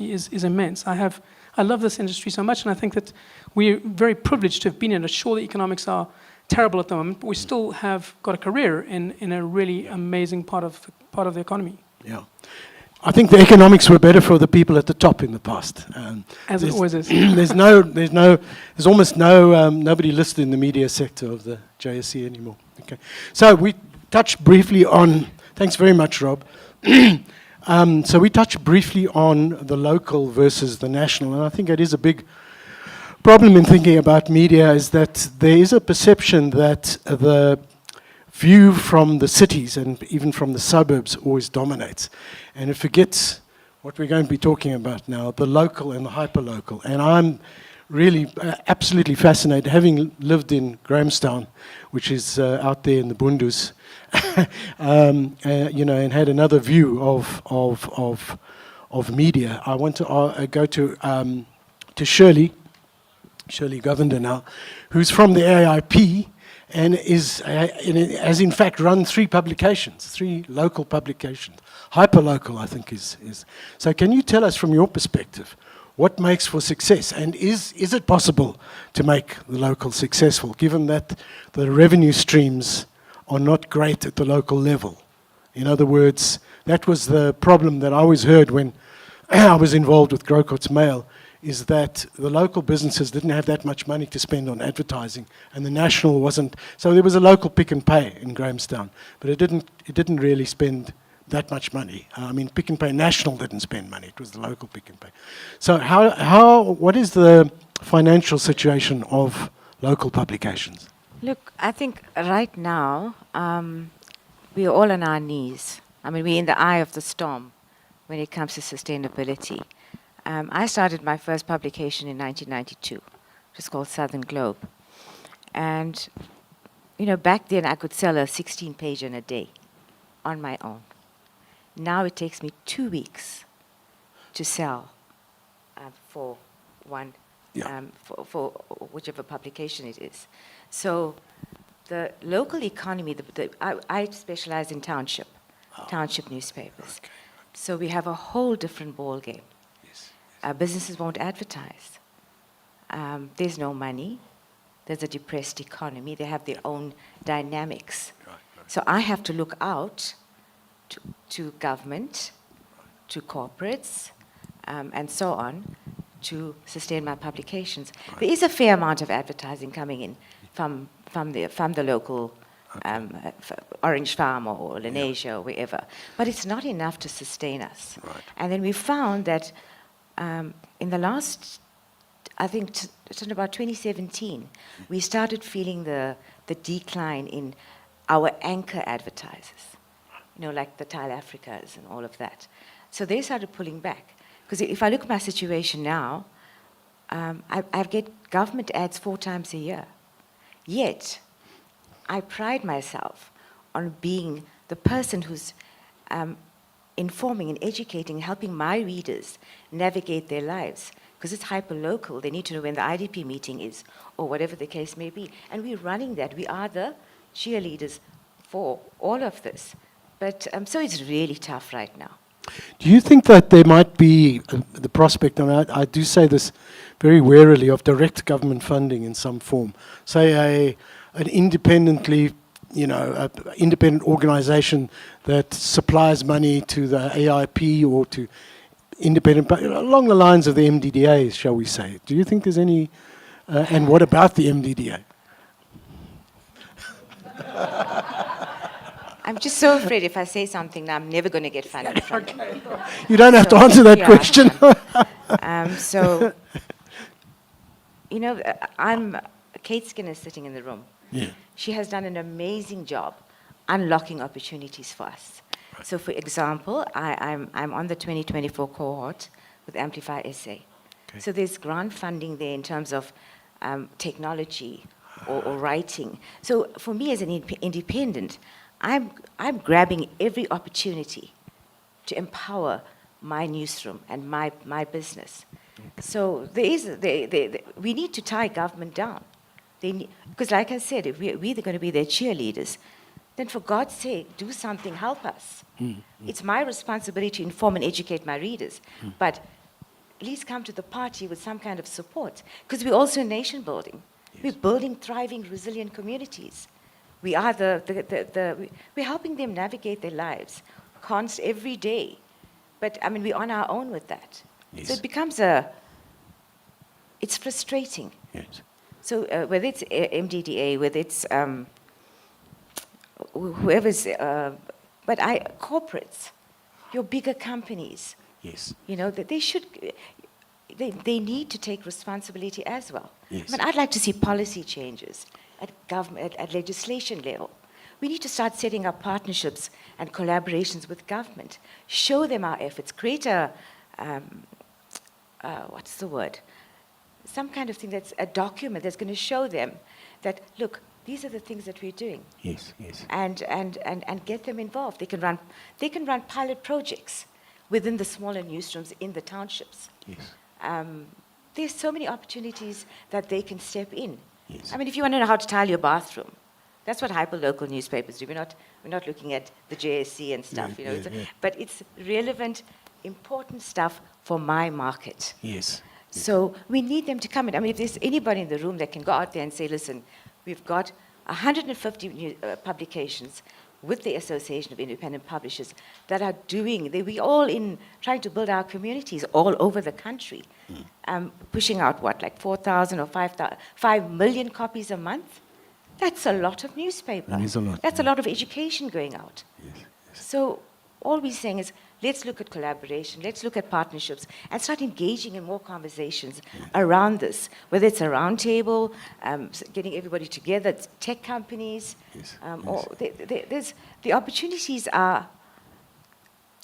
is immense. I love this industry so much, and I think that we're very privileged to have been in it. Sure, the economics are terrible at the moment, but we still have got a career in a really amazing part of the economy. Yeah. I think the economics were better for the people at the top in the past. As it always is. There's almost nobody listed in the media sector of the JSE anymore. Okay. So we touched briefly on, thanks very much, Rob. So we touched briefly on the local versus the national, and I think it is a big problem in thinking about media is that there is a perception that the view from the cities and even from the suburbs always dominates. And it forgets what we're going to be talking about now, the local and the hyperlocal. And I'm really absolutely fascinated, having lived in Grahamstown, which is out there in the Bundus, and had another view of media. I want to go to Shirley Govender now, who's from the AIP, and has in fact run three local publications. Hyperlocal, I think, is. So can you tell us from your perspective, what makes for success? And is it possible to make the local successful, given that the revenue streams are not great at the local level? In other words, that was the problem that I always heard when I was involved with Grocot's Mail, is that the local businesses didn't have that much money to spend on advertising, and the national wasn't. So there was a local Pick and Pay in Grahamstown, but it didn't really spend that much money. I mean, Pick and Pay National didn't spend money. It was the local Pick and Pay. So what is the financial situation of local publications? Look, I think right now we are all on our knees. I mean, we're in the eye of the storm when it comes to sustainability. I started my first publication in 1992, which is called Southern Globe. And, back then I could sell a 16-page in a day on my own. Now it takes me 2 weeks to sell for one, for whichever publication it is. So the local economy, I specialize in township newspapers. Okay. So we have a whole different ball game. Businesses won't advertise. There's no money. There's a depressed economy. They have their own dynamics. Right. So I have to look out to government, to corporates, and so on, to sustain my publications. Right. There is a fair amount of advertising coming in from the local Orange Farm or Lenasia or wherever, but it's not enough to sustain us. Right. And then we found that in the last, I think, till about 2017, we started feeling the decline in our anchor advertisers, like the Tile Africas and all of that. So they started pulling back. Because if I look at my situation now, I get government ads 4 times a year. Yet, I pride myself on being the person who's informing and educating, helping my readers navigate their lives. Because it's hyper-local, they need to know when the IDP meeting is, or whatever the case may be. And we're running that. We are the cheerleaders for all of this. But so it's really tough right now. Do you think that there might be the prospect, and I do say this very warily, of direct government funding in some form? Say an independently, an independent organization that supplies money to the AIP or to independent, along the lines of the MDDA, shall we say. Do you think there's any, and what about the MDDA? I'm just so afraid if I say something now, I'm never going to get funded from them. You don't have to answer that question. Kate Skinner is sitting in the room. Yeah. She has done an amazing job unlocking opportunities for us. Right. So for example, I'm on the 2024 cohort with Amplify SA. Okay. So there's grant funding there in terms of technology or writing. So for me as an independent, I'm grabbing every opportunity to empower my newsroom and my business. Okay. So we need to tie government down. Because like I said, if we're going to be their cheerleaders, then for God's sake, do something, help us. Mm-hmm. It's my responsibility to inform and educate my readers. Mm-hmm. But least come to the party with some kind of support, because we're also nation building. We're building thriving, resilient communities. We are we're helping them navigate their lives every day. But I mean, we're on our own with that. Yes. So it becomes it's frustrating. Yes. So whether it's MDDA, whether it's whoever's, but corporates, your bigger companies, Yes. you know, that they need to take responsibility as well. Yes. But I'd like to see policy changes at government, at legislation level. We need to start setting up partnerships and collaborations with government. Show them our efforts. Create what's the word? Some kind of thing that's a document that's going to show them that, look, these are the things that we're doing. Yes, yes. And get them involved. They can run pilot projects within the smaller newsrooms in the townships. Yes. There's so many opportunities that they can step in. Yes. I mean, if you want to know how to tile your bathroom, that's what hyper-local newspapers do. We're not looking at the JSC and stuff, you know. Yeah. But it's relevant, important stuff for my market. Yes. So we need them to come in. I mean, if there's anybody in the room that can go out there and say, listen, we've got 150 publications with the Association of Independent Publishers that are we're all in trying to build our communities all over the country, pushing out like 4,000 or 5 million copies a month. That's a lot of newspaper. That is a lot. That's a lot of education going out. Yes. So all we're saying is, let's look at collaboration, let's look at partnerships, and start engaging in more conversations around this, whether it's a round table, getting everybody together, it's tech companies, Yes. or the opportunities are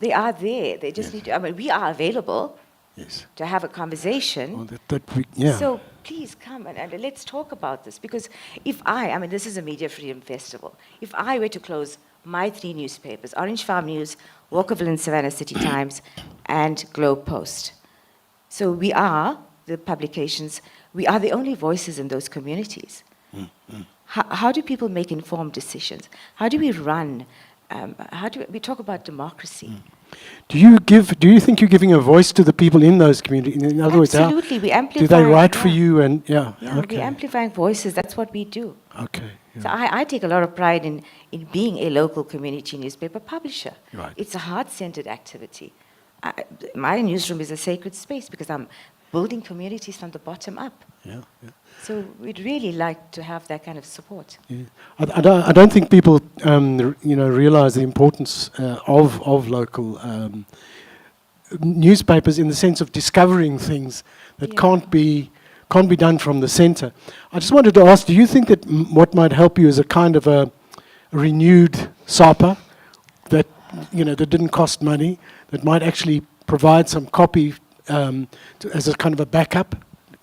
there. They just need to, I mean, we are available Yes. to have a conversation. Well, So please come and let's talk about this, because if I mean, this is a Media Freedom Festival. If I were to close my 3 newspapers, Orange Farm News, Walkerville and Savannah City Times, and Globe Post. So we are, the publications, we are the only voices in those communities. How do people make informed decisions? How do we run? We talk about democracy? Do you think you're giving a voice to the people in those communities? In other words, Absolutely, we amplify. do they write for you? And Yeah, okay. we're amplifying voices. That's what we do. Okay. Yeah. So I take a lot of pride in being a local community newspaper publisher. Right. It's a heart-centered activity. My newsroom is a sacred space because I'm building communities from the bottom up. Yeah. Yeah. So we'd really like to have that kind of support. Yeah. I don't think people, realize the importance of local newspapers in the sense of discovering things that can't be done from the centre. I just wanted to ask, do you think that what might help you is a kind of a renewed SAPA that that didn't cost money, that might actually provide some copy as a kind of a backup?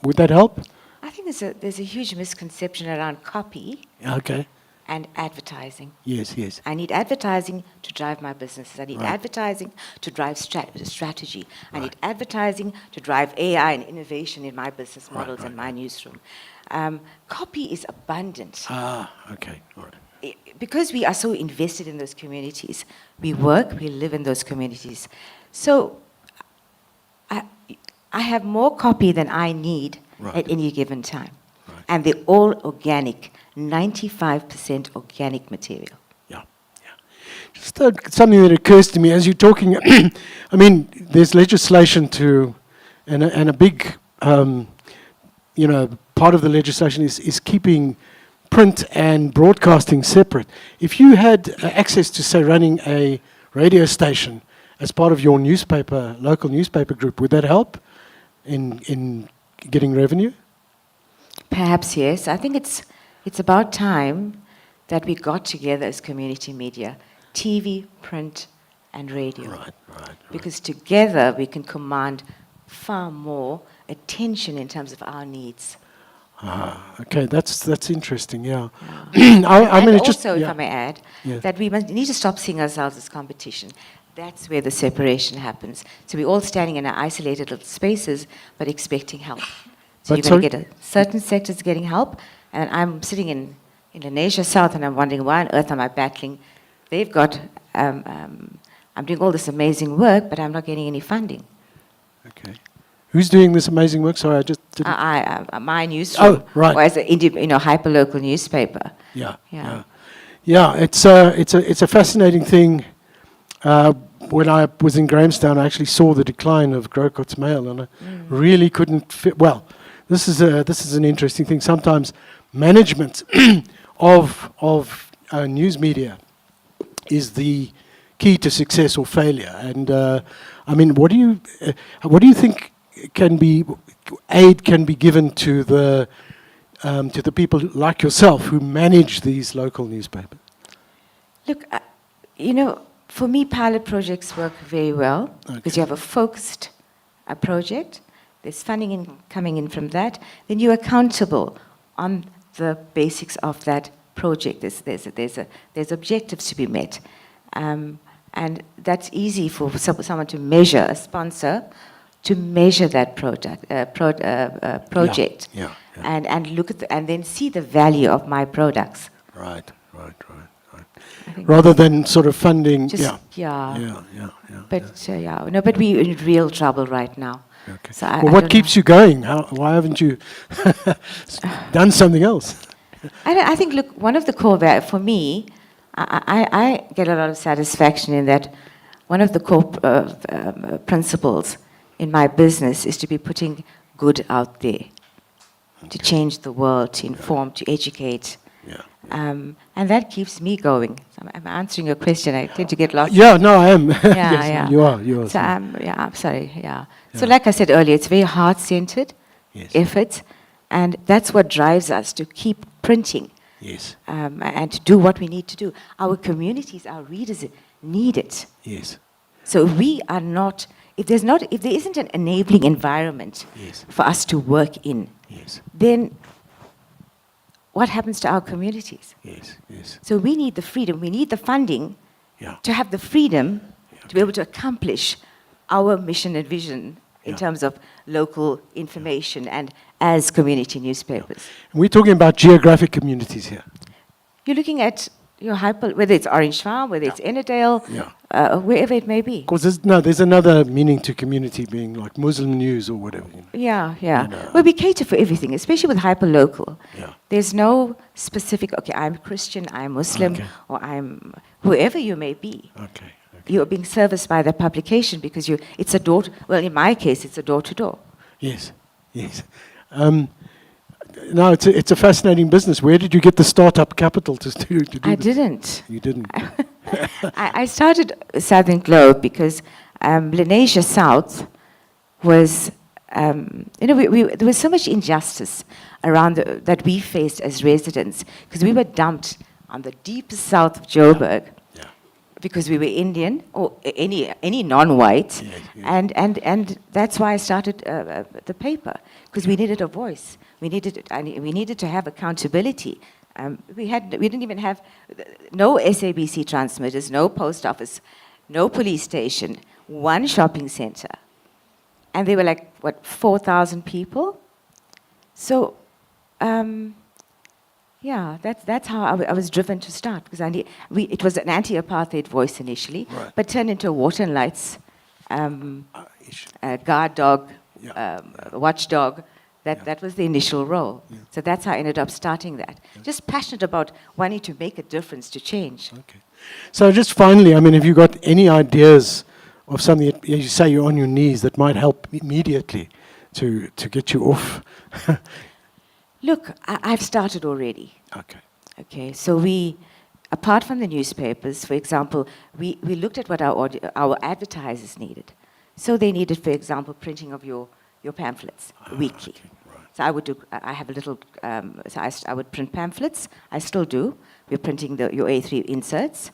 Would that help? I think there's a huge misconception around copy Okay. and advertising. Yes, yes. I need advertising to drive my businesses. I need Right. advertising to drive strategy. I need advertising to drive AI and innovation in my business models and my newsroom. Copy is abundant. Ah, okay. All right. Because we are so invested in those communities, we work, we live in those communities. So I have more copy than I need at any given time. Right. And they're all organic, 95% organic material. Yeah, yeah. Just something that occurs to me as you're talking. I mean, there's legislation and a big, part of the legislation is keeping print and broadcasting separate. If you had access to, say, running a radio station as part of your local newspaper group, would that help in getting revenue? Perhaps yes. I think it's about time that we got together as community media, TV, print, and radio. Right. Because together we can command far more attention in terms of our needs. Okay, that's interesting. Yeah. And I mean, it's also, just if I may add, Yeah. that we need to stop seeing ourselves as competition. That's where the separation happens. So we're all standing in our isolated little spaces, but expecting help. So But you're going to get certain sectors getting help, and I'm sitting in Indonesia South, and I'm wondering, why on earth am I battling? They've got, I'm doing all this amazing work, but I'm not getting any funding. Okay. Who's doing this amazing work? Sorry, I just didn't. My newsroom, Oh, right. or as a hyperlocal newspaper. Yeah, Yeah. yeah. It's a fascinating thing. When I was in Grahamstown, I actually saw the decline of Grokot's Mail, and I really couldn't fit. Well, this is an interesting thing. Sometimes management of news media is the key to success or failure. And I mean, what do you think aid can be given to the people like yourself who manage these local newspapers? Look, for me, pilot projects work very well because you have a focused project. There's funding coming in from that. Then you're accountable on the basics of that project. There's objectives to be met, and that's easy for someone to measure, a sponsor, to measure that project, Yeah. and look at and then see the value of my products. Right. Rather than sort of funding. Just, Yeah. But we're in real trouble right now. Okay. So well, what keeps you going? Why haven't you done something else? I think, look, one of the core for me, I get a lot of satisfaction in that. One of the core principles in my business is to be putting good out there, to change the world, to inform, to educate. Yeah. And that keeps me going. So I'm answering your question. I tend to get lost. Yeah, no, I am. Yeah, Yes, yeah. You are. So I'm sorry. Yeah. So like I said earlier, it's very heart-centered effort, and that's what drives us to keep printing. Yes. And to do what we need to do. Our communities, our readers need it. Yes. So we are not. If there isn't an enabling environment for us to work in, then what happens to our communities? Yes. So we need the freedom, we need the funding to have the freedom to be able to accomplish our mission and vision in terms of local information and as community newspapers. And we're talking about geographic communities here. You're looking at your whether it's Orange Farm, whether it's Ennerdale, wherever it may be. Because there's another meaning to community being like Muslim news or whatever. Yeah. Well, we cater for everything, especially with hyperlocal. Yeah. There's no specific, okay, I'm Christian, I'm Muslim, or I'm whoever you may be. Okay. You're being serviced by the publication because it's a door, well, in my case, it's a door-to-door. Yes. No, it's a fascinating business. Where did you get the startup capital to do this? I didn't. You didn't? I started Southern Globe because Lenasia South was, there was so much injustice around that we faced as residents because we were dumped on the deepest south of Joburg because we were Indian or any non-white, and that's why I started the paper because we needed a voice. We needed to have accountability. We didn't even have no SABC transmitters, no post office, no police station, one shopping center, and there were like 4,000 people. So, that's how I was driven to start because it was an anti-apartheid voice initially, but turned into a water and lights, a guard dog, watchdog. That was the initial role. Yeah. So that's how I ended up starting that. Yeah. Just passionate about wanting to make a difference, to change. Okay. So just finally, I mean, have you got any ideas of something, as you say, you're on your knees, that might help immediately to get you off? Look, I've started already. Okay. So apart from the newspapers, for example, we looked at what our advertisers needed. So they needed, for example, printing of your pamphlets weekly. Okay. So I have a little, I would print pamphlets. I still do. We're printing your A3 inserts.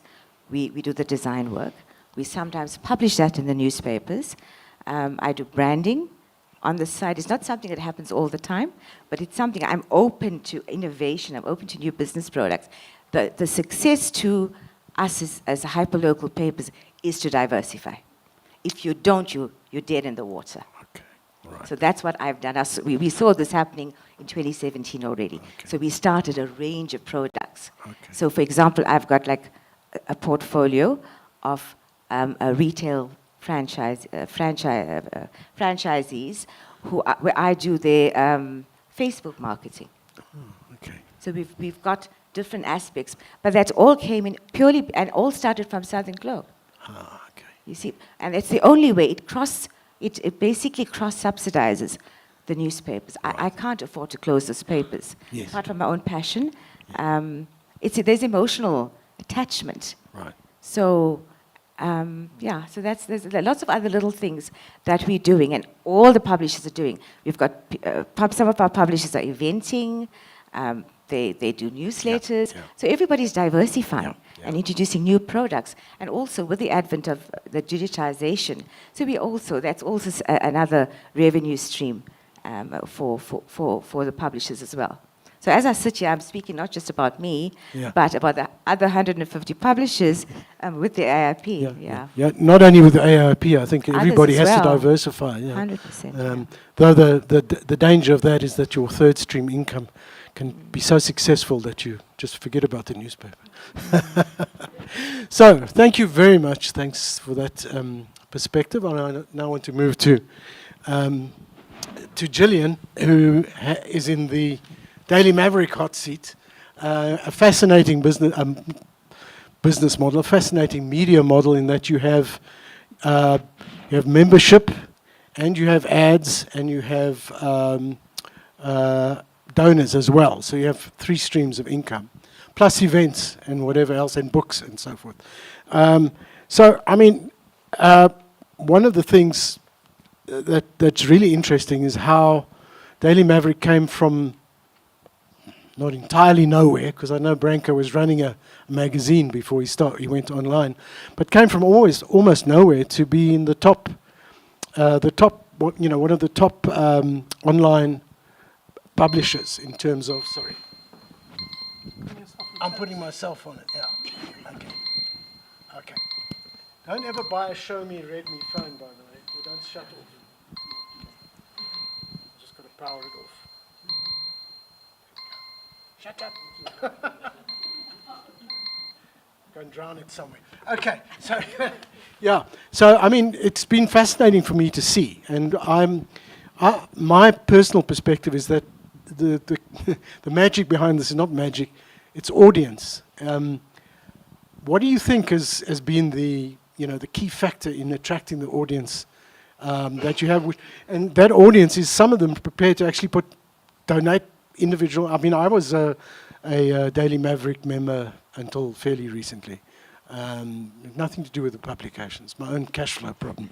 We do the design work. We sometimes publish that in the newspapers. I do branding on the side. It's not something that happens all the time, but it's something I'm open to innovation. I'm open to new business products. The success to us as hyperlocal papers is to diversify. If you don't, you're dead in the water. Right. So that's what I've done. We saw this happening in 2017 already. So we started a range of products. So for example, I've got like a portfolio of a retail franchisees where I do their Facebook marketing. Okay. So we've got different aspects, but that all came in purely and all started from Southern Globe. Ah, okay. You see, and it's the only way it basically cross-subsidizes the newspapers. I can't afford to close those papers. Yes. Apart from my own passion, there's emotional attachment. Right. So, so there's lots of other little things that we're doing, and all the publishers are doing. We've got some of our publishers are eventing. They do newsletters. Yeah, yeah. So everybody's diversifying Yeah, and introducing new products, and also with the advent of the digitization. So that's also another revenue stream for the publishers as well. So as I sit here, I'm speaking not just about me, but about the other 150 publishers with the AIP. Yeah. Not only with the AIP, I think everybody as has to well. diversify. Yeah. 100%. Though the danger of that is that your third stream income can be so successful that you just forget about the newspaper. So thank you very much. Thanks for that perspective. I now want to move to Gillian, who is in the Daily Maverick hot seat. A fascinating business model, a fascinating media model in that you have membership, and you have ads, and you have donors as well. So you have 3 streams of income, plus events and whatever else, and books and so forth. So, I mean, one of the things that's really interesting is how Daily Maverick came from not entirely nowhere, because I know Branko was running a magazine before he went online, but came from almost nowhere to be in the top, one of the top online publishers in terms of, sorry. I'm putting myself on it, yeah. Okay. Don't ever buy a Show Me Redmi phone, by the way. Or don't shut off. Just got to power it off. Shut up. Go and drown it somewhere. Okay, so yeah. So I mean, it's been fascinating for me to see, and my personal perspective is that the magic behind this is not magic; it's audience. What do you think has been the key factor in attracting the audience that you have? And that audience is, some of them prepared to actually donate individual. I mean, I was a Daily Maverick member until fairly recently. Nothing to do with the publications, my own cash flow problem.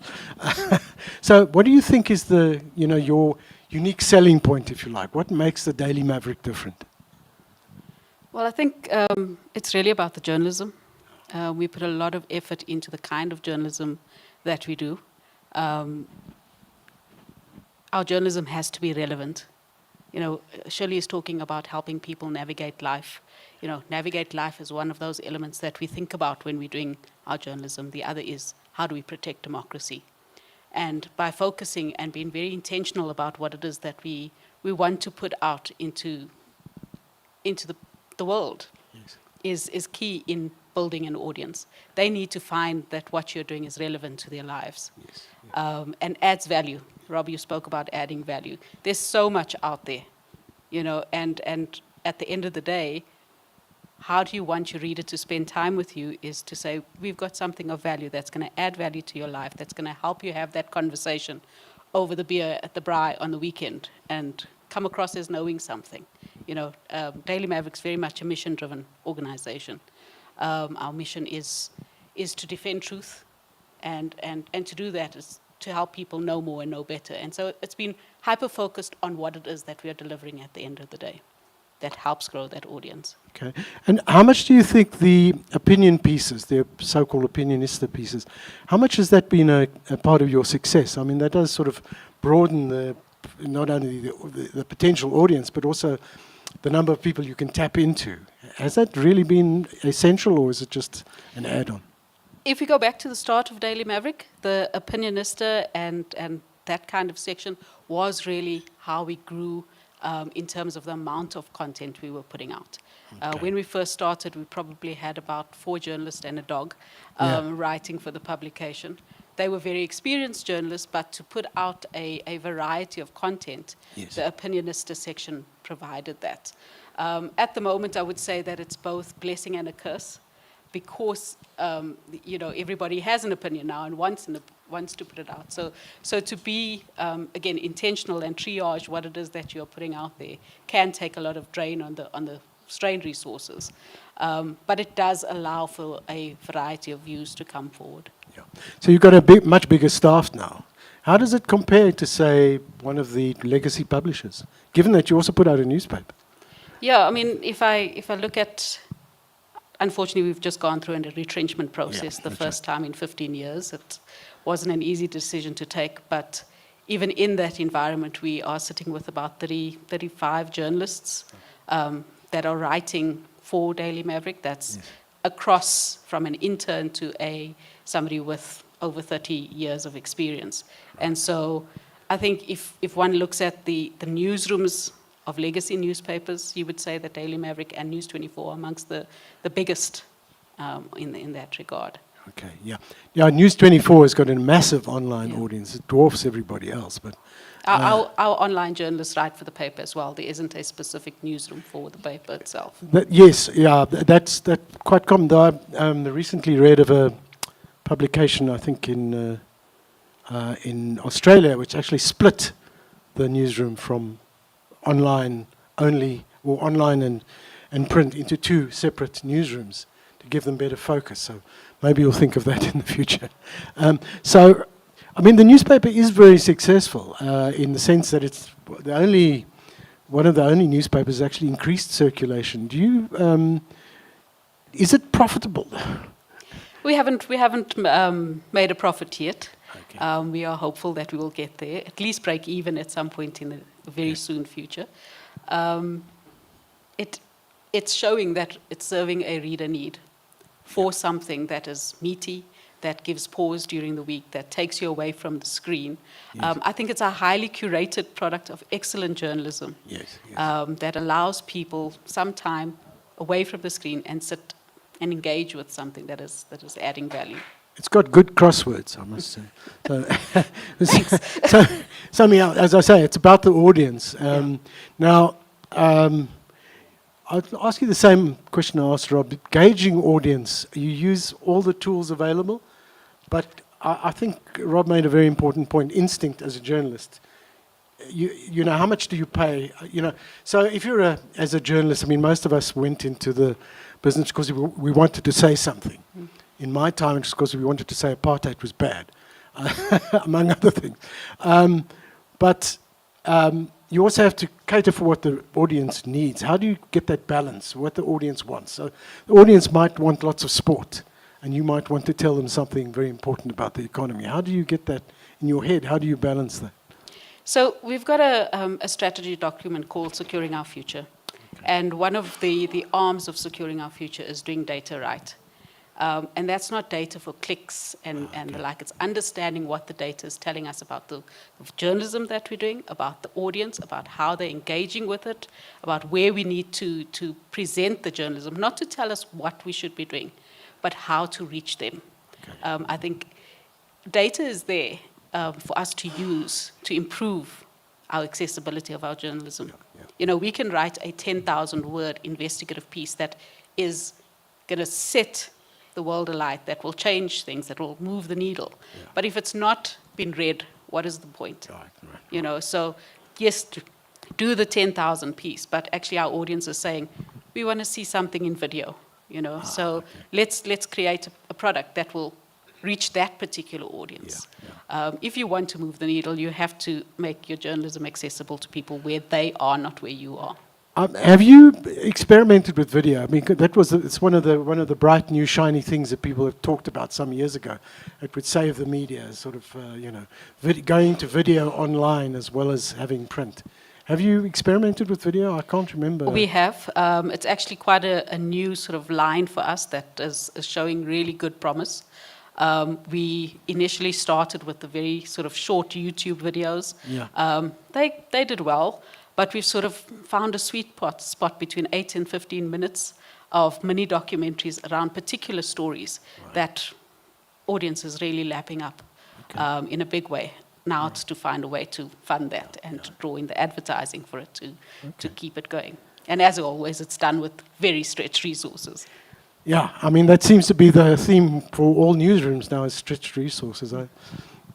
So what do you think is your unique selling point, if you like? What makes the Daily Maverick different? Well, I think it's really about the journalism. We put a lot of effort into the kind of journalism that we do. Our journalism has to be relevant. Shirley is talking about helping people navigate life. Navigate life is one of those elements that we think about when we're doing our journalism. The other is, how do we protect democracy? And by focusing and being very intentional about what it is that we want to put out into the world, yes, is key in building an audience. They need to find that what you're doing is relevant to their lives, yes, yeah, and adds value. Rob, you spoke about adding value. There's so much out there, and at the end of the day, how do you want your reader to spend time with you is to say, we've got something of value that's going to add value to your life, that's going to help you have that conversation over the beer at the Braai on the weekend and come across as knowing something. Daily Maverick's very much a mission-driven organization. Our mission is to defend truth, and to do that is to help people know more and know better. And so it's been hyper-focused on what it is that we are delivering at the end of the day that helps grow that audience. Okay. And how much do you think the opinion pieces, the so-called opinionista pieces, how much has that been a part of your success? I mean, that does sort of broaden not only the potential audience, but also the number of people you can tap into. Has that really been essential, or is it just an add-on? If we go back to the start of Daily Maverick, the opinionista and that kind of section was really how we grew in terms of the amount of content we were putting out. Okay. When we first started, we probably had about 4 journalists and a dog writing for the publication. they were very experienced journalists, but to put out a variety of content, Yes. the opinionista section provided that. At the moment, I would say that it's both blessing and a curse, because everybody has an opinion now and wants to put it out. So to be again intentional and triage what it is that you're putting out there can take a lot of drain on the strained resources, but it does allow for a variety of views to come forward. Yeah. So you've got a much bigger staff now. How does it compare to, say, one of the legacy publishers, given that you also put out a newspaper? Yeah, I mean, if I look at, unfortunately, we've just gone through a retrenchment process the first time in 15 years. It wasn't an easy decision to take, but even in that environment, we are sitting with about 35 journalists that are writing for Daily Maverick. That's across from an intern to somebody with over 30 years of experience. And so I think if one looks at the newsrooms of legacy newspapers, you would say that Daily Maverick and News 24 are amongst the biggest in that regard. Okay, yeah. Yeah, News 24 has got a massive online audience. It dwarfs everybody else, but... Our online journalists write for the paper as well. There isn't a specific newsroom for the paper itself. Yes, yeah, that's quite common. Though I recently read of a publication, I think in Australia, which actually split the newsroom from online only, or online and print, into two separate newsrooms to give them better focus. So maybe you'll think of that in the future. So, I mean, the newspaper is very successful in the sense that it's one of the only newspapers that actually increased circulation. Is it profitable? We haven't made a profit yet. Okay. We are hopeful that we will get there, at least break even at some point in the very soon future. It's showing that it's serving a reader need for something that is meaty, that gives pause during the week, that takes you away from the screen. Yes. I think it's a highly curated product of excellent journalism. Yes. That allows people some time away from the screen and sit and engage with something that is adding value. It's got good crosswords, I must say. So anyhow, as I say, it's about the audience. Now, I'll ask you the same question I asked Rob. Gauging audience, you use all the tools available, but I think Rob made a very important point. Instinct as a journalist. You know, how much do you pay? So if you're as a journalist, I mean, most of us went into the business because we wanted to say something. In my time, it's because we wanted to say apartheid was bad, among other things. But you also have to cater for what the audience needs. How do you get that balance, what the audience wants? So the audience might want lots of sport, and you might want to tell them something very important about the economy. How do you get that in your head? How do you balance that? So we've got a strategy document called Securing Our Future. And one of the arms of Securing Our Future is doing data right. And that's not data for clicks and the like. It's understanding what the data is telling us about the journalism that we're doing, about the audience, about how they're engaging with it, about where we need to present the journalism, not to tell us what we should be doing, but how to reach them. Okay. I think data is there for us to use to improve our accessibility of our journalism. We can write a 10,000-word investigative piece that is going to set the world alight, that will change things, that will move the needle. Yeah. But if it's not been read, what is the point? Right. So yes, do the 10,000 piece, but actually our audience is saying, we want to see something in video. Let's create a product that will reach that particular audience. If you want to move the needle, you have to make your journalism accessible to people where they are, not where you are. Have you experimented with video? I mean, it's one of the bright new shiny things that people have talked about some years ago. It would save the media, sort of, going to video online as well as having print. Have you experimented with video? I can't remember. We have. It's actually quite a new sort of line for us that is showing really good promise. We initially started with the very sort of short YouTube videos. Yeah. They did well. But we've sort of found a sweet spot between 8 and 15 minutes of mini documentaries around particular stories that audience is really lapping up. in a big way. Now it's to find a way to fund that and to draw in the advertising for it to keep it going. And as always, it's done with very stretched resources. Yeah, I mean, that seems to be the theme for all newsrooms now, is stretched resources.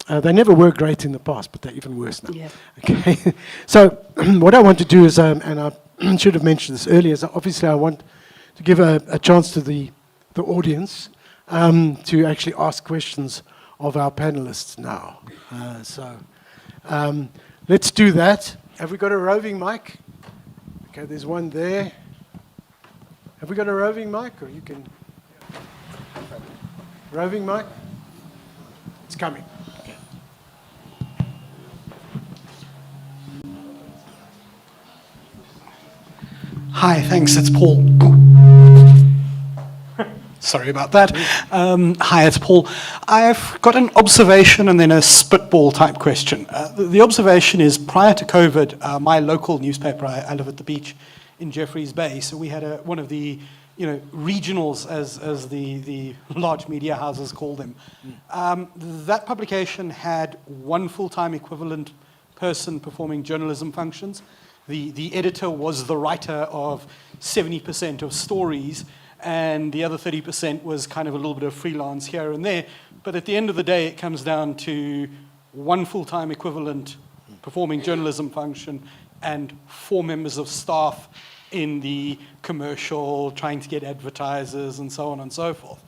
They never were great in the past, but they're even worse now. Yeah. Okay. So what I want to do is, and I should have mentioned this earlier, is obviously I want to give a chance to the audience to actually ask questions of our panelists now. Let's do that. Have we got a roving mic? Okay, there's one there. Have we got a roving mic, or you can... Roving mic? It's coming. Okay. Hi, thanks, it's Paul. Sorry about that. Hi, it's Paul. I've got an observation and then a spitball type question. The observation is, prior to COVID, my local newspaper, I live at the beach in Jeffreys Bay, so we had one of the regionals, as the large media houses call them. That publication had one full-time equivalent person performing journalism functions. The editor was the writer of 70% of stories, and the other 30% was kind of a little bit of freelance here and there. But at the end of the day, it comes down to one full-time equivalent performing journalism function and 4 members of staff in the commercial, trying to get advertisers and so on and so forth.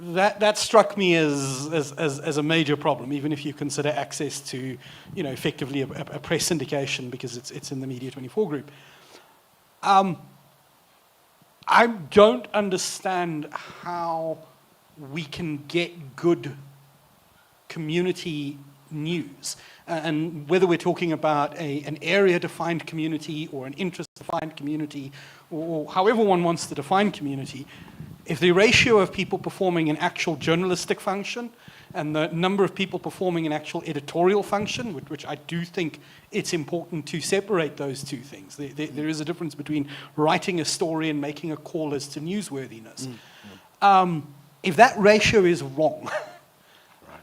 That struck me as a major problem, even if you consider access to, effectively a press syndication, because it's in the Media 24 group. I don't understand how we can get good community news, and whether we're talking about an area-defined community or an interest-defined community, or however one wants to define community, if the ratio of people performing an actual journalistic function and the number of people performing an actual editorial function, which I do think it's important to separate those two things. There is a difference between writing a story and making a call as to newsworthiness. If that ratio is wrong,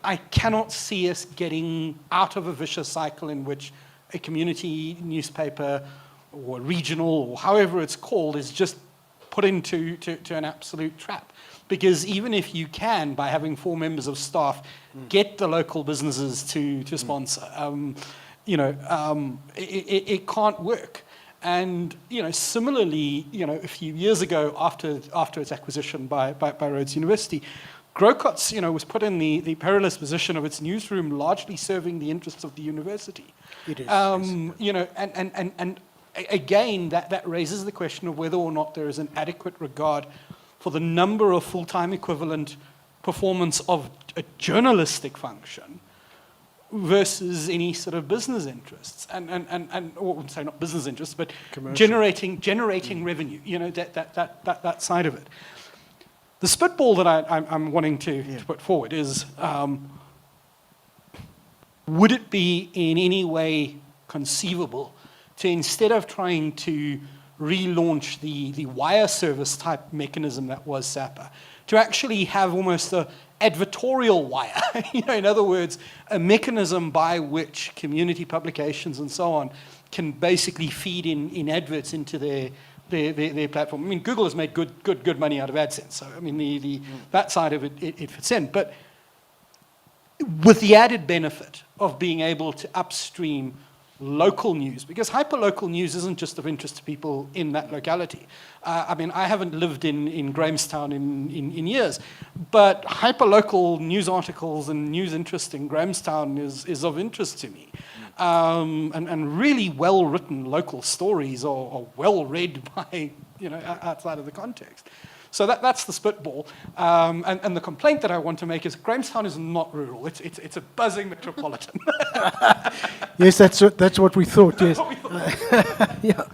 I cannot see us getting out of a vicious cycle in which a community newspaper or regional or however it's called is just put into an absolute trap. Because even if you can, by having 4 members of staff, get the local businesses to sponsor, it can't work. And similarly, a few years ago, after its acquisition by Rhodes University, Grocot's, was put in the perilous position of its newsroom largely serving the interests of the university. It is. And again, that raises the question of whether or not there is an adequate regard for the number of full-time equivalent performance of a journalistic function versus any sort of business interests, or say not business interests, but generating revenue. That side of it. The spitball that I'm wanting to put forward is: would it be in any way conceivable to, instead of trying to relaunch the wire service type mechanism that was SAPA, to actually have almost a advertorial wire, in other words, a mechanism by which community publications and so on can basically feed in adverts into their platform. I mean, Google has made good money out of AdSense, so I mean that side of it fits in, but with the added benefit of being able to upstream local news, because hyperlocal news isn't just of interest to people in that locality. I mean, I haven't lived in Grahamstown in years, but hyperlocal news articles and news interest in Grahamstown is of interest to me. And really well-written local stories are well-read by, outside of the context. So that's the spitball. And the complaint that I want to make is Grahamstown is not rural. It's a buzzing metropolitan. Yes, that's what we thought, yes. Yeah.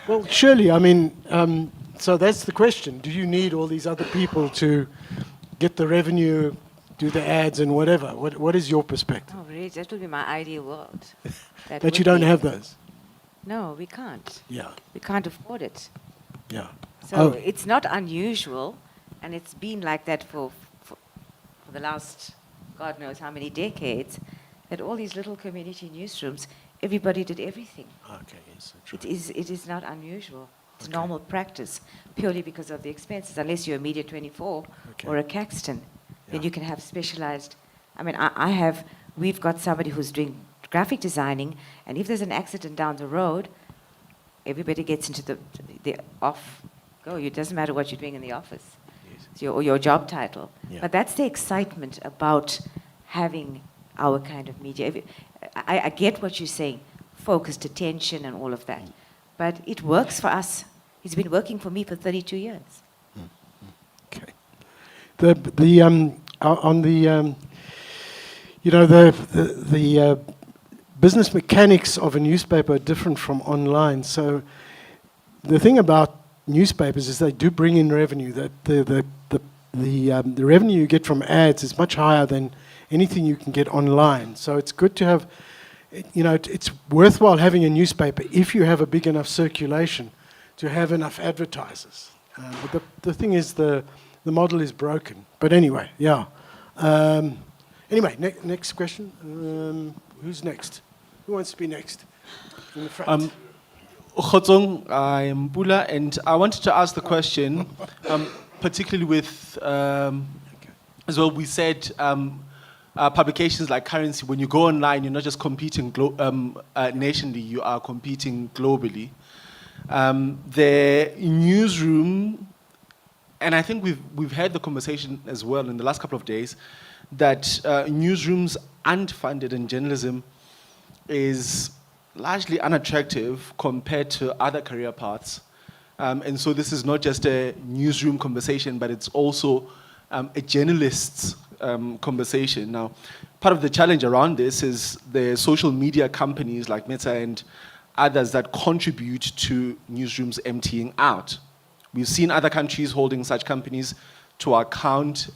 Well, surely, I mean, so that's the question. Do you need all these other people to get the revenue, do the ads and whatever? What is your perspective? Oh, really? That would be my ideal world. That you don't have those? No, we can't. Yeah. We can't afford it. Yeah. So it's not unusual, and it's been like that for the last God knows how many decades, that all these little community newsrooms, everybody did everything. Okay, yes, true. It is not unusual. It's Okay. normal practice, purely because of the expenses. Unless you're a Media 24 Okay. or a Caxton, then Yeah. you can have specialized. I mean, we've got somebody who's doing graphic designing, and if there's an accident down the road, everybody gets into the off go. It doesn't matter what you're doing in the office, Yes. or your job title. Yeah. But that's the excitement about having our kind of media. I get what you're saying, focused attention and all of that. But it works for us. It's been working for me for 32 years. Okay. On the you know, the business mechanics of a newspaper are different from online. So the thing about newspapers is they do bring in revenue. That the revenue you get from ads is much higher than anything you can get online. So it's good to have, you know, it's worthwhile having a newspaper if you have a big enough circulation to have enough advertisers. But the thing is the model is broken. But anyway, yeah. Anyway, next question. Who's next? Who wants to be next? In the front. Khotsong, I am Bula, and I wanted to ask the question, particularly with, as well, we said publications like Currency, when you go online, you're not just competing nationally, you are competing globally. The newsroom, and I think we've had the conversation as well in the last couple of days, that newsrooms unfunded in journalism is largely unattractive compared to other career paths. And so this is not just a newsroom conversation, but it's also a journalist's conversation. Now, part of the challenge around this is the social media companies like Meta and others that contribute to newsrooms emptying out. We've seen other countries holding such companies to account,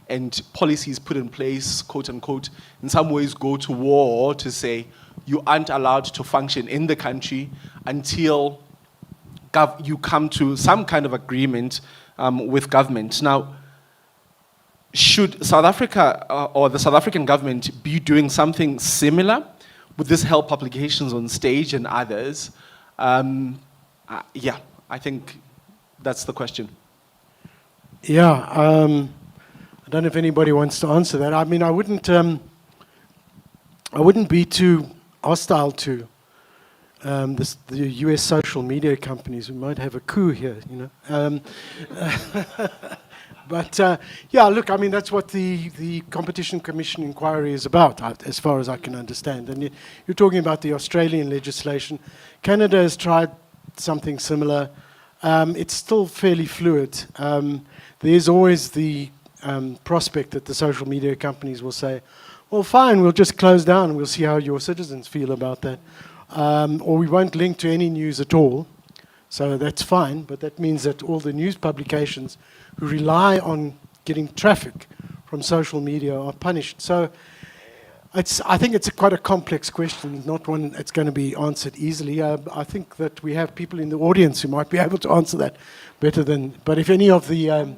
and policies put in place, quote unquote, in some ways go to war to say you aren't allowed to function in the country until you come to some kind of agreement with government. Now, should South Africa or the South African government be doing something similar? Would this help publications on stage and others? Yeah, I think that's the question. Yeah, I don't know if anybody wants to answer that. I mean, I wouldn't be too hostile to the US social media companies. We might have a coup here, you know. But yeah, look, I mean, that's what the Competition Commission inquiry is about, as far as I can understand. And you're talking about the Australian legislation. Canada has tried something similar. It's still fairly fluid. There's always the prospect that the social media companies will say, well, fine, we'll just close down and we'll see how your citizens feel about that. Or we won't link to any news at all. So that's fine, but that means that all the news publications who rely on getting traffic from social media are punished. So I think it's quite a complex question, not one that's going to be answered easily. I think that we have people in the audience who might be able to answer that better than, but if any of the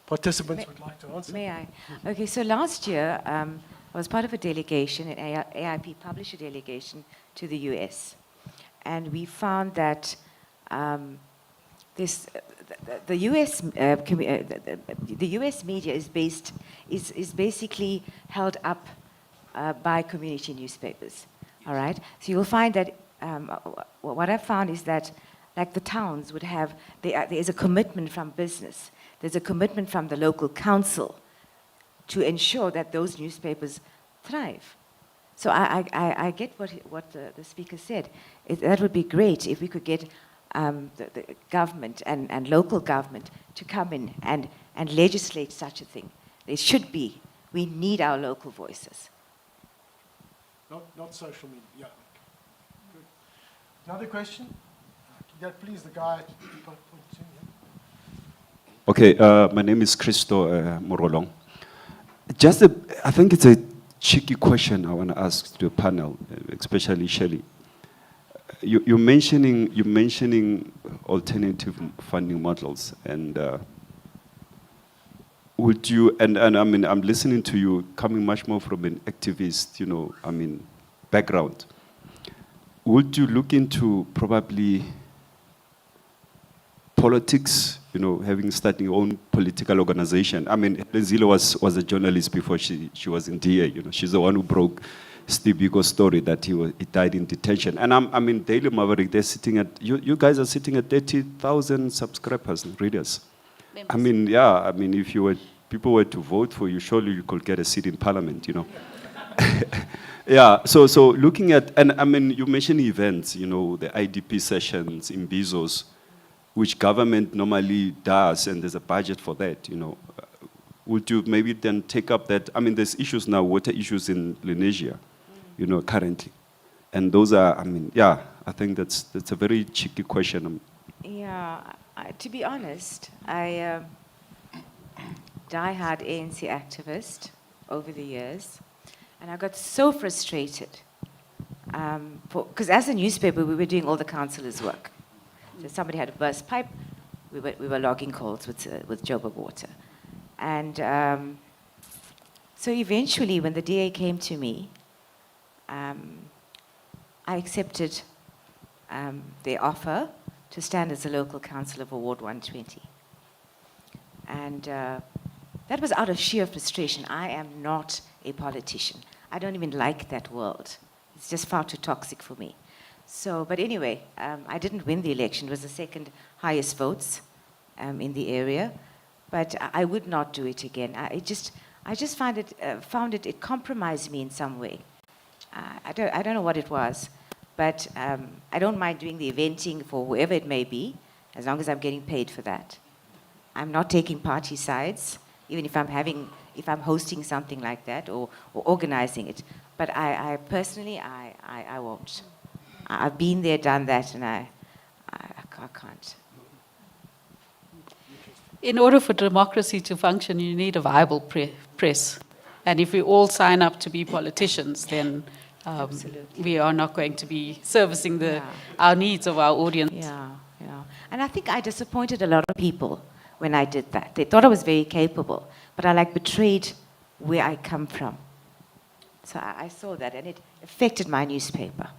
participants would like to answer. May I? Okay, so last year, I was part of a delegation, an AIP publisher delegation to the US. And we found that the US media is basically held up by community newspapers. All right. So you'll find that what I found is that, like the towns would have, there is a commitment from business. There's a commitment from the local council to ensure that those newspapers thrive. So I get what the speaker said. That would be great if we could get the government and local government to come in and legislate such a thing. There should be. We need our local voices. Not social media, yeah. Good. Another question? Yeah, please, the guy. Okay, my name is Christo Morolong. I think it's a cheeky question I want to ask to the panel, especially Shelley. You're mentioning alternative funding models, and would you, and I mean, I'm listening to you coming much more from an activist, background. Would you look into probably politics, having started your own political organization? I mean, Zilo was a journalist before she was in DA, she's the one who broke Steve Biko's story that he died in detention. And Daily Maverick, they're sitting at, you guys are sitting at 30,000 subscribers and readers. Members. If people were to vote for you, surely you could get a seat in parliament, Yeah, so looking at, and you mentioned events, the IDP sessions in Bezos, which government normally does, and there's a budget for that, Would you maybe then take up that, there's issues now, water issues in Lenasia, currently. And those are, I think that's a very tricky question. Yeah, to be honest, I die-hard ANC activist over the years, and I got so frustrated because as a newspaper, we were doing all the councillors' work. So somebody had a burst pipe, we were logging calls with Joburg Water. And so eventually, when the DA came to me, I accepted their offer to stand as a local councillor for Ward 120. And that was out of sheer frustration. I am not a politician. I don't even like that world. It's just far too toxic for me. So, but anyway, I didn't win the election. It was the second highest votes in the area. But I would not do it again. I just found it compromised me in some way. I don't know what it was, but I don't mind doing the eventing for whoever it may be, as long as I'm getting paid for that. I'm not taking party sides, even if I'm hosting something like that or organizing it. But I personally won't. I've been there, done that, and I can't. In order for democracy to function, you need a viable press. And if we all sign up to be politicians, then we are not going to be servicing our needs of our audience. Yeah. And I think I disappointed a lot of people when I did that. They thought I was very capable, but I betrayed where I come from. So I saw that, and it affected my newspaper.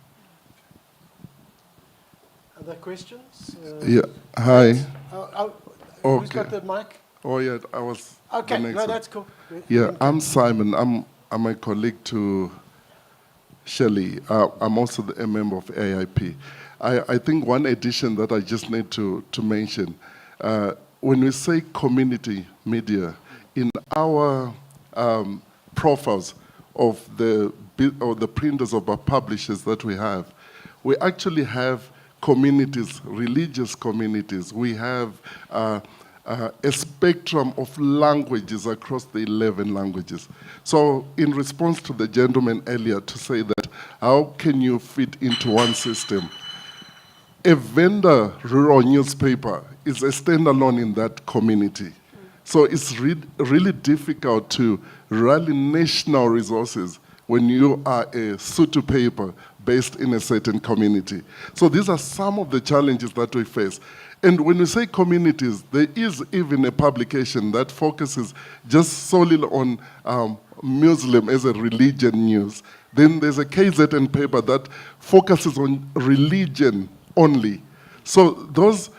Other questions? Yeah, hi. Who's got the mic? Oh, yeah, I was Okay, the next no, one. that's cool. Yeah, I'm Simon. I'm a colleague to Shelley. I'm also a member of AIP. I think one addition that I just need to mention, when we say community media, in our profiles of the printers of our publishers that we actually have communities, religious communities. We have a spectrum of languages across the 11 languages. So in response to the gentleman earlier to say that, how can you fit into one system? A vendor rural newspaper is a standalone in that community. So it's really difficult to rally national resources when you are a Sutu paper based in a certain community. So these are some of the challenges that we face. And when we say communities, there is even a publication that focuses just solely on Muslim as a religion news. Then there's a KZN paper that focuses on religion only. So those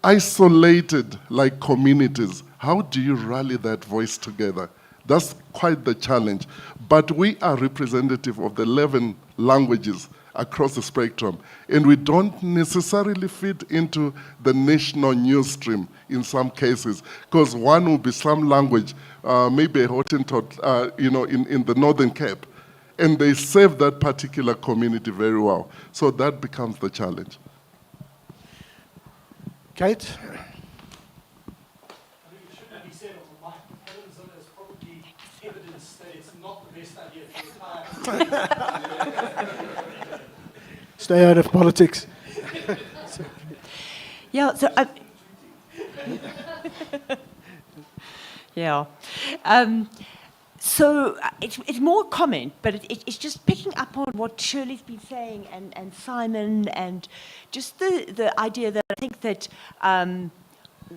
isolated communities, how do you rally that voice together? That's quite the challenge. But we are representative of the 11 languages across the spectrum, and we don't necessarily fit into the national news stream in some cases, because one will be some language, maybe a Hottentot, in the Northern Cape, and they serve that particular community very well. So that becomes the challenge. Kate? Stay out of politics. Yeah, so yeah. So it's more a comment, but it's just picking up on what Shirley's been saying and Simon, and just the idea that I think that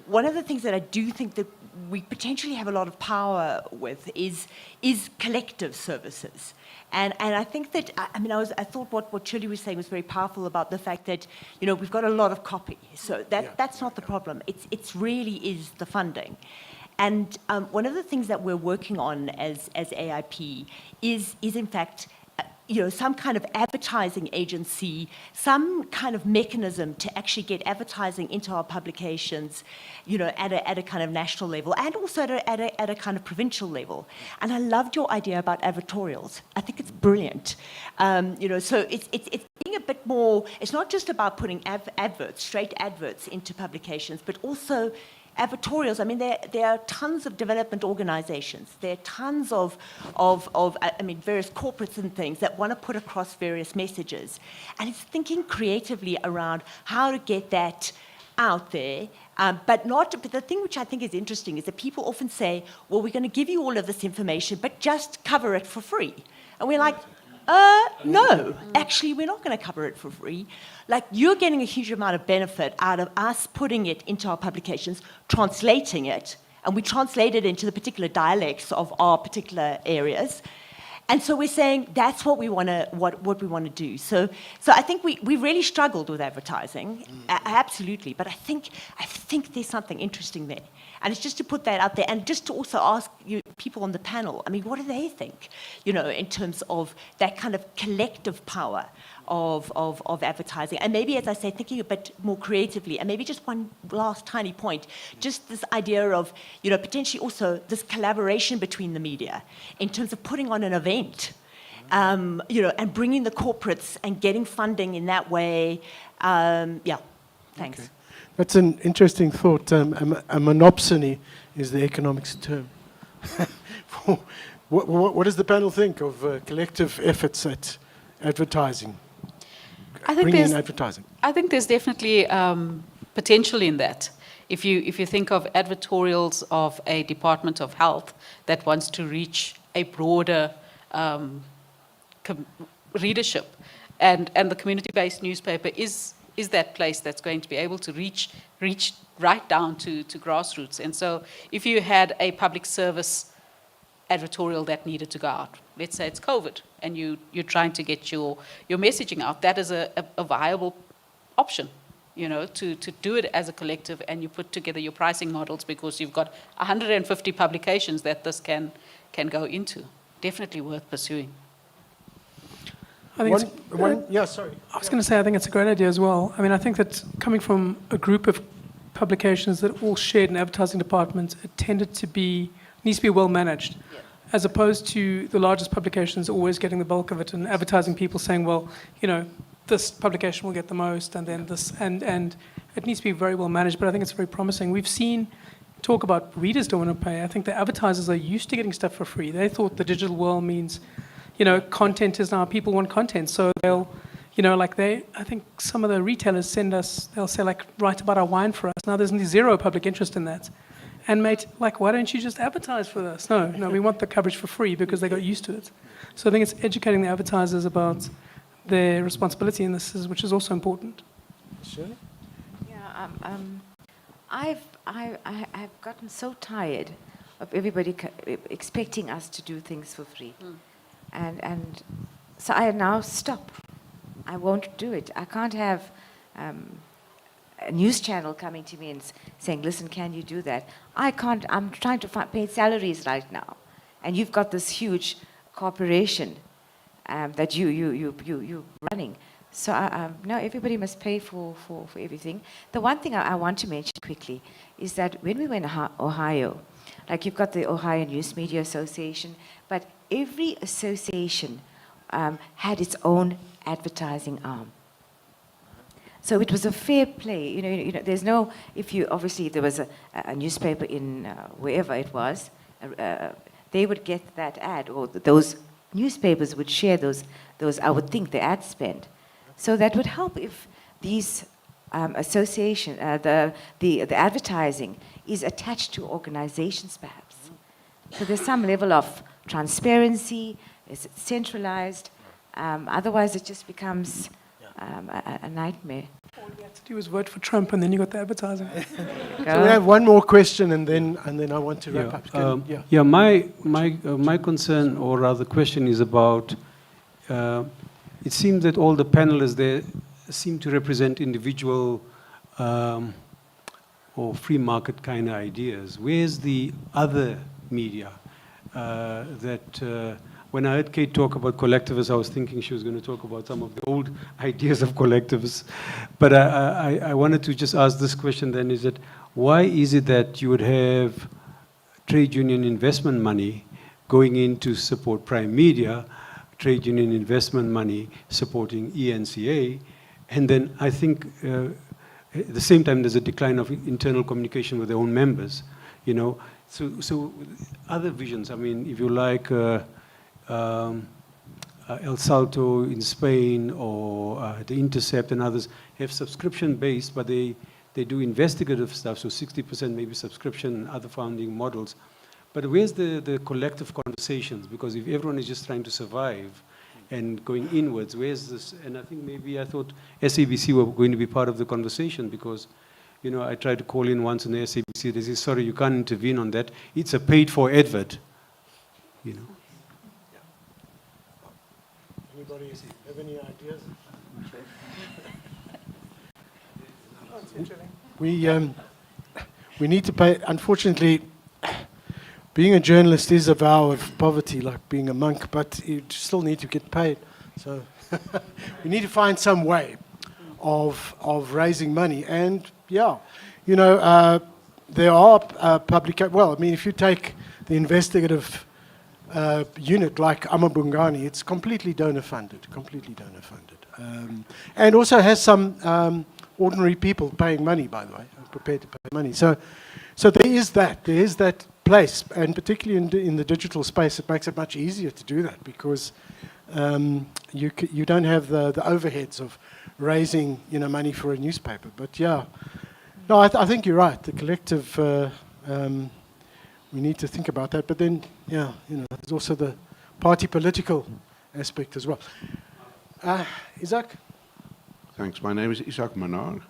one of the things that I do think that we potentially have a lot of power with is collective services. And I think that, I thought what Shirley was saying was very powerful about the fact that, we've got a lot of copy. So that's not the problem. It's really is the funding. And one of the things that we're working on as AIP is in fact, some kind of advertising agency, some kind of mechanism to actually get advertising into our publications, at a kind of national level and also at a kind of provincial level. And I loved your idea about advertorials. I think it's brilliant. So it's being a bit more, it's not just about putting straight adverts into publications, but also advertorials. I mean, there are tons of development organizations. There are tons of various corporates and things that want to put across various messages. And it's thinking creatively around how to get that out there. But the thing which I think is interesting is that people often say, well, we're going to give you all of this information, but just cover it for free. And we're like, no, actually, we're not going to cover it for free. Like, you're getting a huge amount of benefit out of us putting it into our publications, translating it, and we translate it into the particular dialects of our particular areas. And so we're saying that's what we want to do. So I think we really struggled with advertising, absolutely. But I think there's something interesting there, and it's just to put that out there, and just to also ask people on the panel. I mean, what do they think? In terms of that kind of collective power of advertising, and maybe, as I say, thinking a bit more creatively, and maybe just one last tiny point, just this idea of potentially also this collaboration between the media in terms of putting on an event, and bringing the corporates and getting funding in that way. Thanks. Okay. That's an interesting thought. A monopsony is the economics term. What does the panel think of collective efforts at advertising? I think Bringing in advertising. I think there's definitely potential in that. If you think of advertorials of a Department of Health that wants to reach a broader readership, and the community-based newspaper is that place that's going to be able to reach right down to grassroots. And so if you had a public service advertorial that needed to go out, let's say it's COVID, and you're trying to get your messaging out, that is a viable option, to do it as a collective, and you put together your pricing models because you've got 150 publications that this can go into. Definitely worth pursuing. I think sorry. I was going to say, I think it's a great idea as well. I mean, I think that coming from a group of publications that all shared an advertising department, it needs to be well managed, as opposed to the largest publications always getting the bulk of it and advertising people saying, well, this publication will get the most, and then this, and it needs to be very well managed. But I think it's very promising. We've seen talk about readers don't want to pay. I think the advertisers are used to getting stuff for free. They thought the digital world means, content is now, people want content. So they'll, I think some of the retailers they'll say, write about our wine for us. Now there's zero public interest in that. And mate, why don't you just advertise for us? No, we want the coverage for free because they got used to it. So I think it's educating the advertisers about their responsibility in this, which is also important. Sure. Yeah, I've gotten so tired of everybody expecting us to do things for free. And so I now stop. I won't do it. I can't have a news channel coming to me and saying, listen, can you do that? I can't. I'm trying to pay salaries right now. And you've got this huge corporation that you're running. So now everybody must pay for everything. The one thing I want to mention quickly is that when we went to Ohio, you've got the Ohio News Media Association, but every association had its own advertising arm. So it was a fair play. There's no, if there was a newspaper in wherever it was, they would get that ad, or those newspapers would share those I would think, the ad spend. So that would help if these association, the advertising is attached to organizations perhaps. So there's some level of transparency, it's centralized, otherwise it just becomes a nightmare. All you had to do was vote for Trump, and then you got the advertising. So we have one more question, and then I want to wrap up. My concern, or rather question, is about, it seems that all the panelists there seem to represent individual or free market kind of ideas. Where's the other media when I heard Kate talk about collectivists, I was thinking she was going to talk about some of the old ideas of collectivists. But I wanted to just ask this question then, is that why is it that you would have trade union investment money going in to support Prime Media, trade union investment money supporting ENCA, and then I think at the same time there's a decline of internal communication with their own members, you know. So other visions, I mean, if you like, El Salto in Spain or The Intercept and others have subscription-based, but they do investigative stuff, so 60% maybe subscription and other founding models. But where's the collective conversations? Because if everyone is just trying to survive and going inwards, where's this? And I think maybe I thought SABC were going to be part of the conversation because, you know, I tried to call in once on the SABC, they say, sorry, you can't intervene on that. It's a paid-for advert, you know. Anybody have any ideas? We need to pay. Unfortunately, being a journalist is a vow of poverty, like being a monk. But you still need to get paid. So we need to find some way of raising money. And yeah, you know, there are public. Well, I mean, if you take the investigative unit like Amabungani, it's completely donor funded, and also has some ordinary people paying money, by the way, prepared to pay money. So there is that place, and particularly in the digital space, it makes it much easier to do that because you don't have the overheads of raising, you know, money for a newspaper. But yeah, no, I think you're right. The collective. We need to think about that, but then, yeah, you know, there's also the party political aspect as well. Isaac? Thanks. My name is Isaac Manar.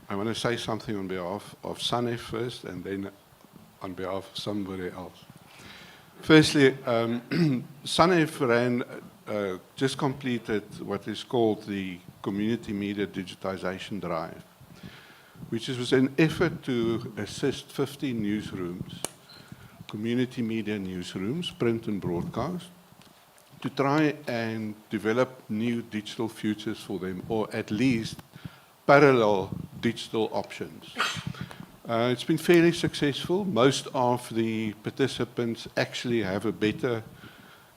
I want to say something on behalf of SANEF first, and then on behalf of somebody else. Firstly, SANEF just completed what is called the Community Media Digitization Drive, which was an effort to assist 15 newsrooms, community media newsrooms, print and broadcast, to try and develop new digital futures for them, or at least parallel digital options. It's been fairly successful. Most of the participants actually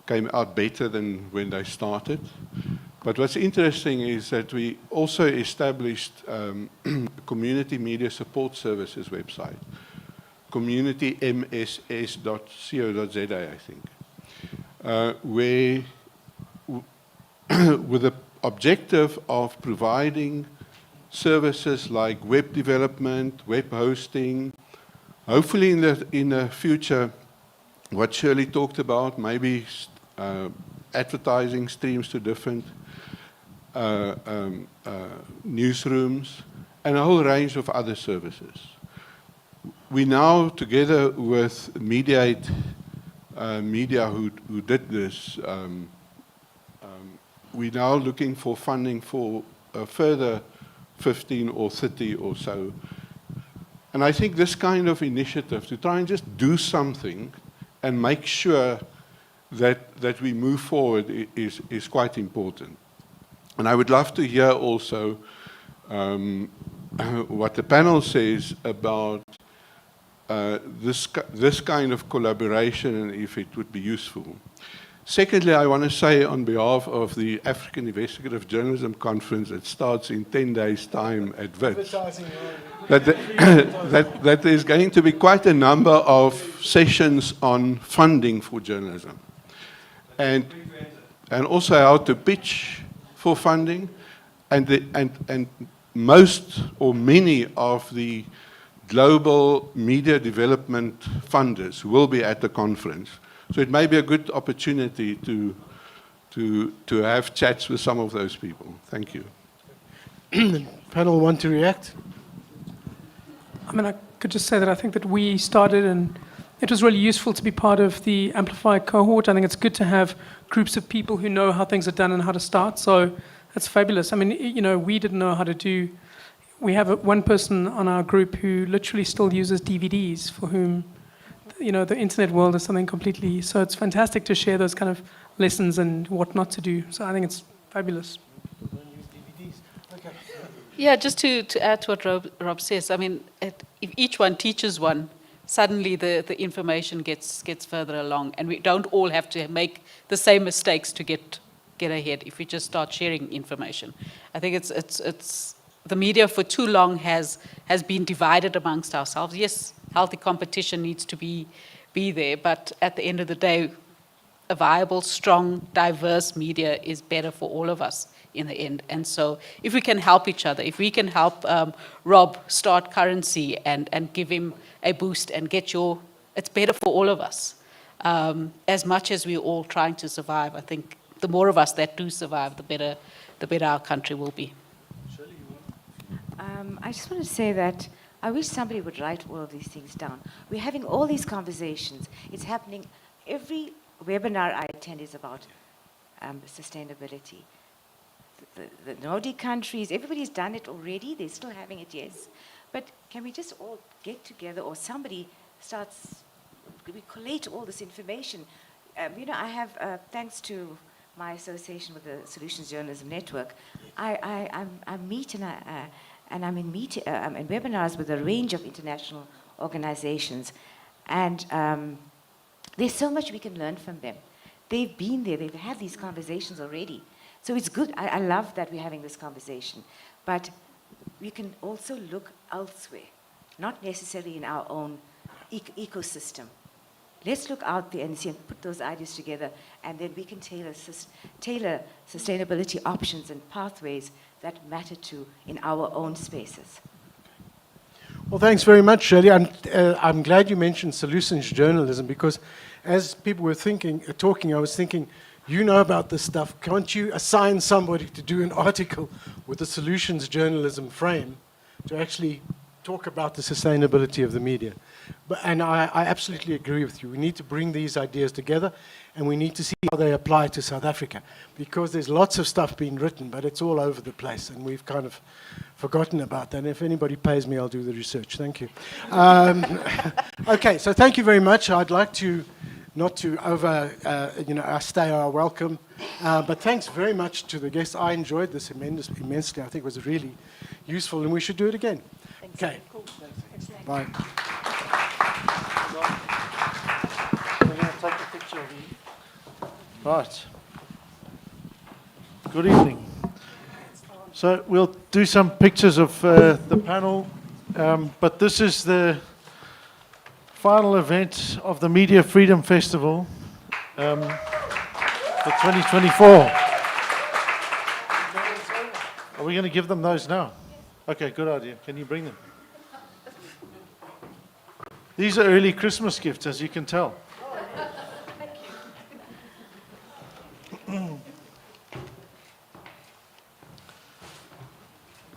came out better than when they started. But what's interesting is that we also established a community media support services website, communitymss.co.za, I think, where with the objective of providing services like web development, web hosting, hopefully in the future, what Shirley talked about, maybe advertising streams to different newsrooms, and a whole range of other services. We now, together with Mediate Media, who did this, we're now looking for funding for a further 15 or 30 or so. And I think this kind of initiative to try and just do something and make sure that we move forward is quite important. And I would love to hear also what the panel says about this kind of collaboration and if it would be useful. Secondly, I want to say on behalf of the African Investigative Journalism Conference that starts in 10 days' time at WITS, that there's going to be quite a number of sessions on funding for journalism. And also how to pitch for funding, and most or many of the global media development funders will be at the conference. So it may be a good opportunity to to have chats with some of those people. Thank you. Panel want to react? I mean, I could just say that I think that we started and it was really useful to be part of the Amplify cohort. I think it's good to have groups of people who know how things are done and how to start. So that's fabulous. I mean, you know, we didn't know how to do. We have one person on our group who literally still uses DVDs, for whom, you know, the internet world is something completely. So it's fantastic to share those kind of lessons and what not to do. So I think it's fabulous. Yeah, just to add to what Rob says, I mean, if each one teaches one, suddenly the information gets further along, and we don't all have to make the same mistakes to get ahead if we just start sharing information. I think it's the media for too long has been divided amongst ourselves. Yes, healthy competition needs to be there, but at the end of the day, a viable, strong, diverse media is better for all of us in the end. And so if we can help each other, if we can help Rob start Currency and give him a boost and it's better for all of us. As much as we're all trying to survive, I think the more of us that do survive, the better our country will be. I just want to say that I wish somebody would write all of these things down. We're having all these conversations. It's happening. Every webinar I attend is about sustainability. The Nordic countries, everybody's done it already. They're still having it, yes. But can we just all get together, or somebody we collate all this information? You know, I have, thanks to my association with the Solutions Journalism Network, I meet and I'm in webinars with a range of international organizations. And there's so much we can learn from them. They've been there, they've had these conversations already. So it's good, I love that we're having this conversation. But we can also look elsewhere, not necessarily in our own ecosystem. Let's look out there and see and put those ideas together, and then we can tailor sustainability options and pathways that matter to in our own spaces. Well, thanks very much, Shirley. I'm glad you mentioned solutions journalism, because as people were talking, I was thinking, you know about this stuff. Can't you assign somebody to do an article with a solutions journalism frame to actually talk about the sustainability of the media? And I absolutely agree with you. We need to bring these ideas together, and we need to see how they apply to South Africa, because there's lots of stuff being written, but it's all over the place, and we've kind of forgotten about that. And if anybody pays me, I'll do the research. Thank you. Okay, so thank you very much. I'd like to not to stay our welcome, but thanks very much to the guests. I enjoyed this immensely. I think it was really useful, and we should do it again. Thanks. Okay. Cool. Thanks. Bye. We're going to take a picture of you. Right. Good evening. So we'll do some pictures of the panel, but this is the final event of the Media Freedom Festival for 2024. Are we going to give them those now? Okay, good idea. Can you bring them? These are early Christmas gifts, as you can tell.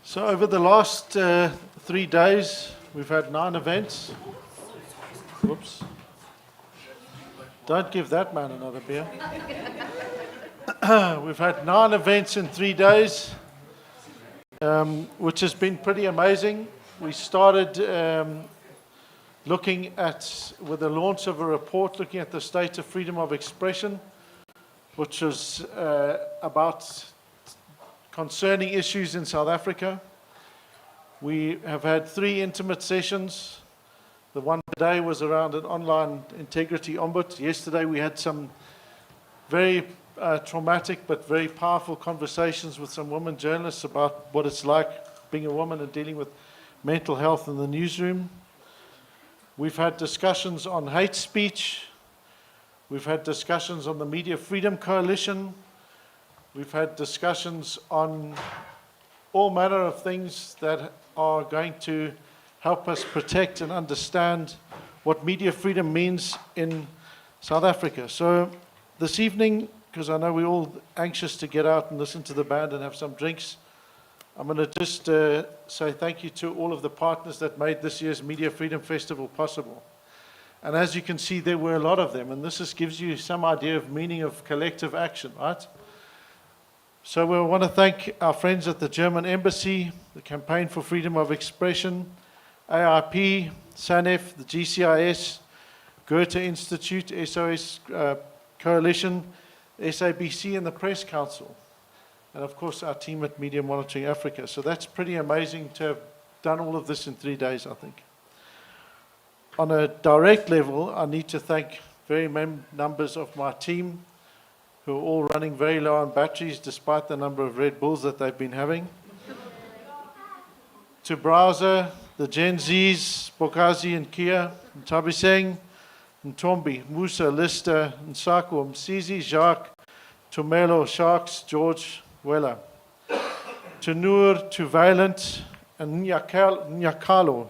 So over the last 3 days, we've had 9 events. Whoops. Don't give that man another beer. We've had 9 events in 3 days, which has been pretty amazing. We started looking at, with the launch of a report looking at the state of freedom of expression, which was about concerning issues in South Africa. We have had 3 intimate sessions. The one today was around an online integrity ombud. Yesterday we had some very traumatic but very powerful conversations with some women journalists about what it's like being a woman and dealing with mental health in the newsroom. We've had discussions on hate speech. We've had discussions on the Media Freedom Coalition. We've had discussions on all manner of things that are going to help us protect and understand what media freedom means in South Africa. So this evening because I know we're all anxious to get out and listen to the band and have some drinks, I'm going to just say thank you to all of the partners that made this year's Media Freedom Festival possible. And as you can see, there were a lot of them, and this just gives you some idea of meaning of collective action, right? So we want to thank our friends at the German Embassy, the Campaign for Freedom of Expression, AIP, SANEF, the GCIS, Goethe Institute, SOS Coalition, SABC, and the Press Council. And of course, our team at Media Monitoring Africa. So that's pretty amazing to have done all of this in 3 days, I think. On a direct level, I need to thank very numbers of my team who are all running very low on batteries despite the number of Red Bulls that they've been having. To Browser, the Gen Zs, Bokazi and Kia, Tabiseng, Ntombi, Musa, Lister, Nsako, Msizi, Jacques, Tomelo, Sharks, George, Wella. To Noor, to Valent, and Nyakalo,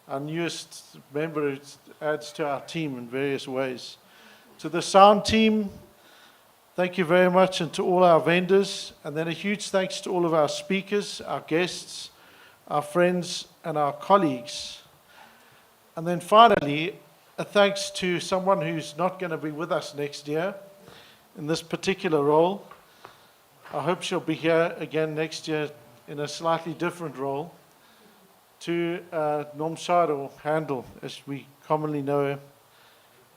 our newest member who adds to our team in various ways. To the sound team, thank you very much, and to all our vendors, and then a huge thanks to all of our speakers, our guests, our friends, and our colleagues. And then finally, a thanks to someone who's not going to be with us next year in this particular role. I hope she'll be here again next year in a slightly different role. To Nomsaro Handel, as we commonly know her.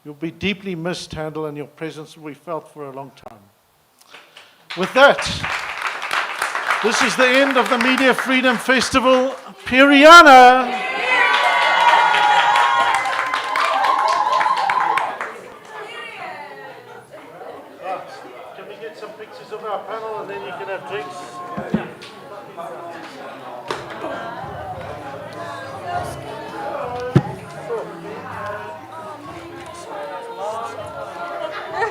You'll be deeply missed, Handel, and your presence will be felt for a long time. With that, this is the end of the Media Freedom Festival. Piriana! Can we get some pictures of our panel and then you can have drinks?